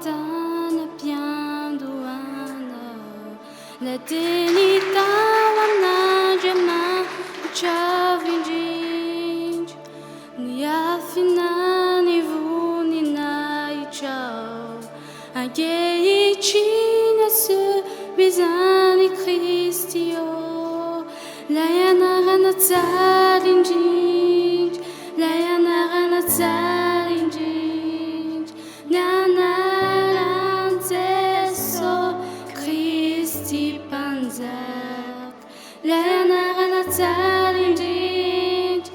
lontana piando l'eternità wannaja ma chavindinj ni afina ni vu ni na chao anche china se bizani Christio la yanara tsarinjinj la yanara tsarinjinj nanaranzeso Christi panzak la yanara tsarinjinj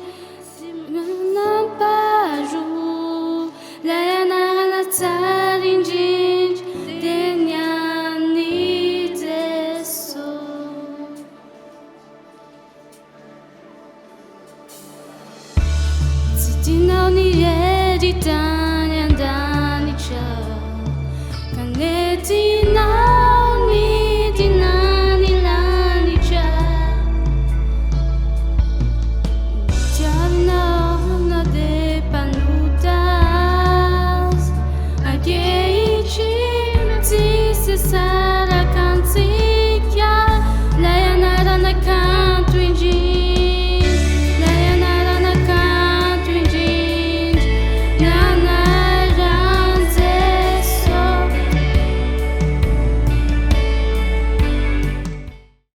simanan paju la yanara tsarinjinj denyani zeso Sitinau ni editani andani ciao Canetinau ni dinani lani ciao Tianau na de panutas Agei cim zi se sa